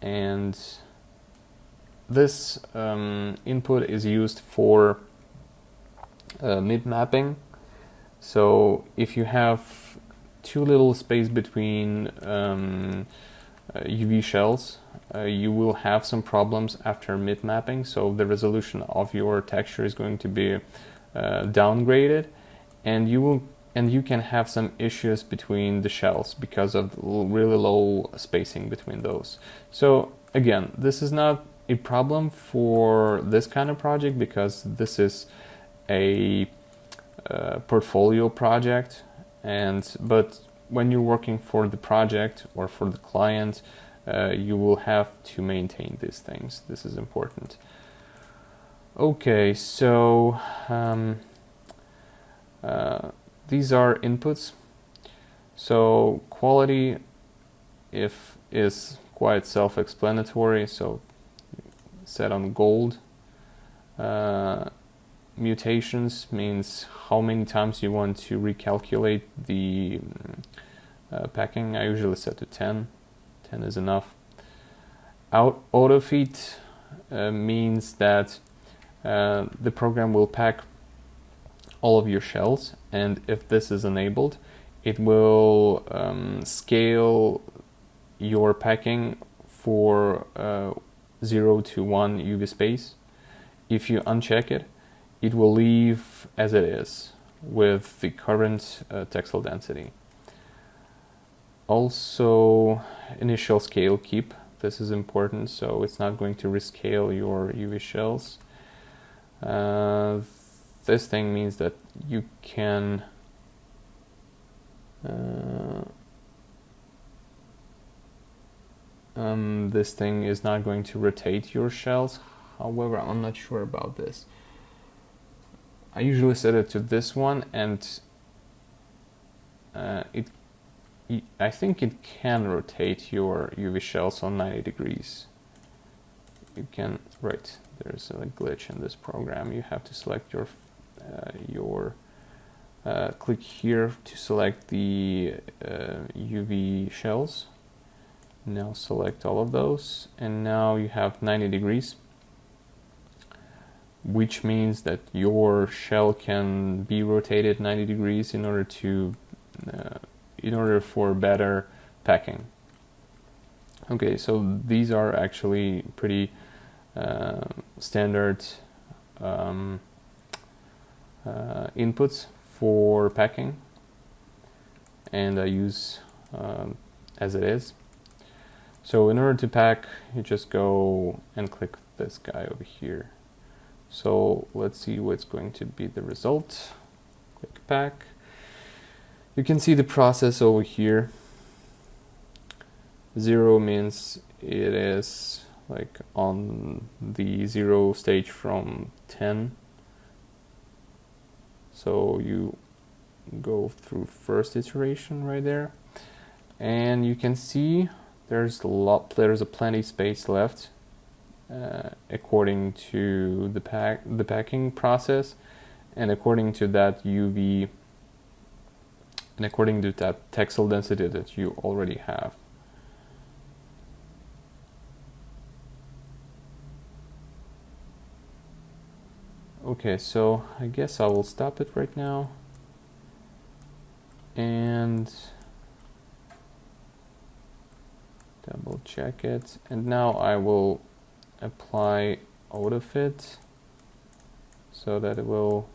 And this input is used for mid mapping. So if you have too little space between UV shells, you will have some problems after mid mapping. So the resolution of your texture is going to be downgraded, and you can have some issues between the shells because of really low spacing between those. So again, this is not a problem for this kind of project because this is a portfolio project, but when you're working for the project or for the client, you will have to maintain these things. This is important. Okay, so these are inputs. So quality is quite self-explanatory, so set on gold. Mutations means how many times you want to recalculate the packing. I usually set to 10. 10 is enough. Auto feed means that the program will pack all of your shells, and if this is enabled, it will scale your packing for 0 to 1 UV space. If you uncheck it, it will leave as it is with the current texel density. Also, initial scale keep. This is important, so it's not going to rescale your UV shells. This thing means that you can this thing is not going to rotate your shells. However, I'm not sure about this. I usually set it to this one, and I think it can rotate your UV shells on 90 degrees. You can, right, there's a glitch in this program. You have to select your click here to select the UV shells. Now select all of those, and now you have 90 degrees, which means that your shell can be rotated 90 degrees in order for better packing. Okay, so these are actually pretty standard inputs for packing, and I use as it is. So in order to pack, you just go and click this guy over here. So let's see what's going to be the result. Click pack. You can see the process over here. 0 means it is like on the 0 stage from 10. So you go through first iteration right there, and you can see there's a plenty space left according to the packing process, and according to that UV, and according to that texel density that you already have. Okay, so I guess I will stop it right now, and double check it, and now I will apply auto fit so that it will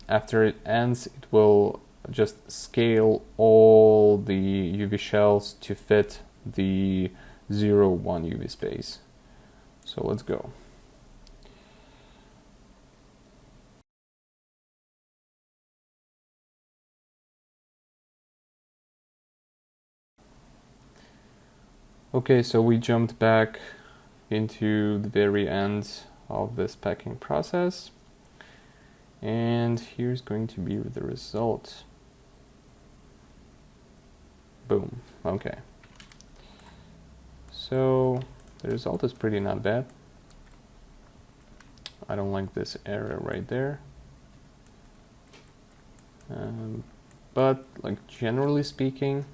after it ends, it will just scale all the UV shells to fit the 0, 1 UV space. So let's go. Okay, so we jumped back into the very end of this packing process, and here's going to be the result. Boom. Okay, so the result is pretty not bad. I don't like this area right there, but like generally speaking,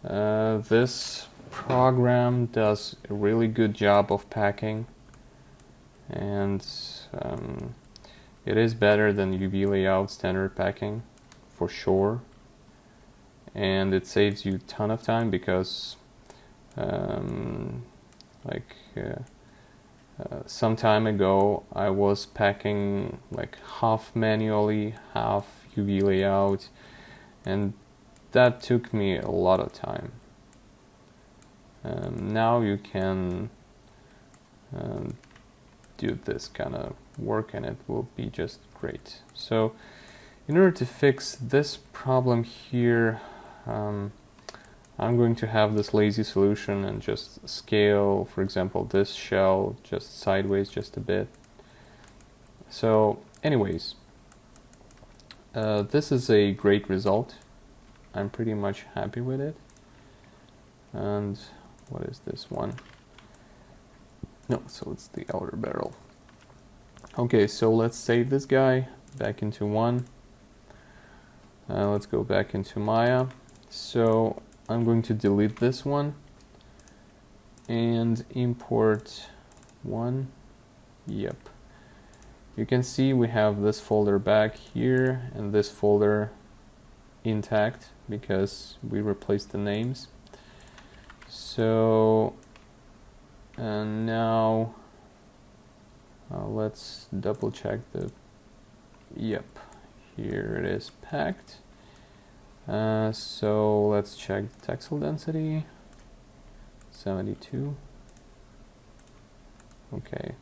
this program does a really good job of packing, and it is better than UV layout standard packing for sure, and it saves you a ton of time because like some time ago I was packing like half manually, half UV layout, and that took me a lot of time. Now you can do this kind of work and it will be just great. So in order to fix this problem here, I'm going to have this lazy solution and just scale, for example, this shell just sideways just a bit. So anyways, this is a great result. I'm pretty much happy with it. And what is this one? No, so it's the outer barrel. Okay, so let's save this guy back into one. Let's go back into Maya. So I'm going to delete this one and import one. Yep. You can see we have this folder back here and this folder intact because we replaced the names. So and now let's double check the, yep, here it is packed. So let's check the textile density, 72. Okay,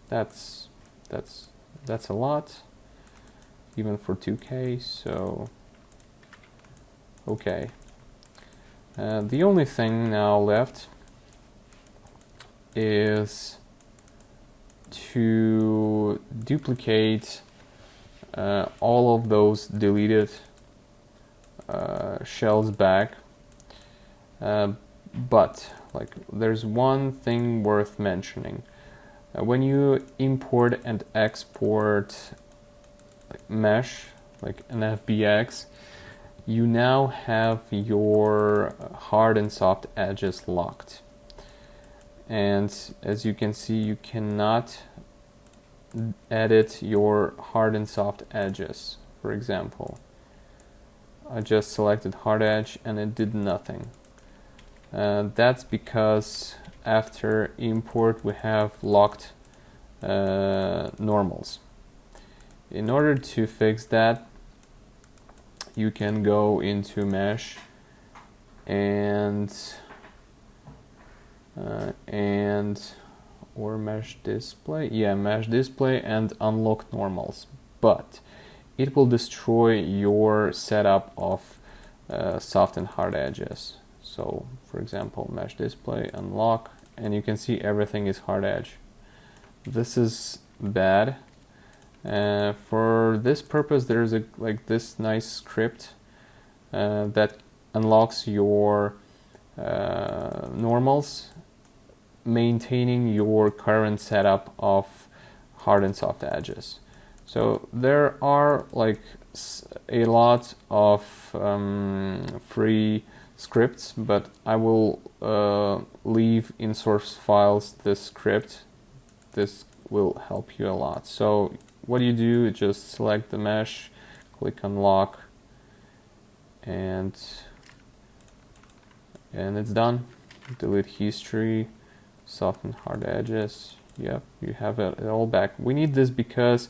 that's a lot, even for 2K. So okay, the only thing now left is to duplicate all of those deleted shells back, but like there's one thing worth mentioning. When you import and export like mesh, like an FBX, you now have your hard and soft edges locked. And as you can see, you cannot edit your hard and soft edges. For example, I just selected hard edge and it did nothing. That's because after import we have locked normals. In order to fix that, you can go into mesh and or mesh display, mesh display, and unlock normals, but it will destroy your setup of soft and hard edges. So for example, mesh display, unlock, and you can see everything is hard edge. This is bad. For this purpose, there's a this nice script that unlocks your normals, maintaining your current setup of hard and soft edges. So there are like a lot of free scripts, but I will leave in source files this script. This will help you a lot. So what you do, just select the mesh, click unlock, and it's done. Delete history, soften hard edges. Yep, you have it all back. We need this because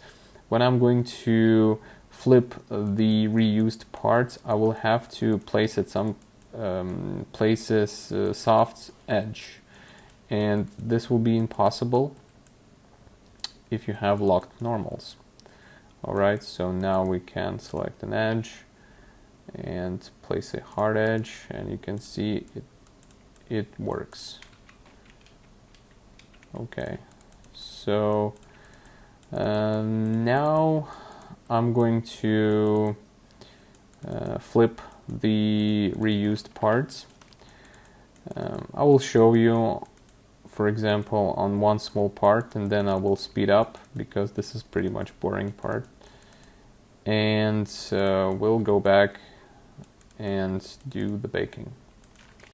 when I'm going to flip the reused parts, I will have to place at some places soft edge, and this will be impossible if you have locked normals. Alright, so now we can select an edge and place a hard edge, and you can see it works. Okay, so now I'm going to flip the reused parts. I will show you, for example, on one small part, and then I will speed up because this is pretty much boring part. And we'll go back and do the baking.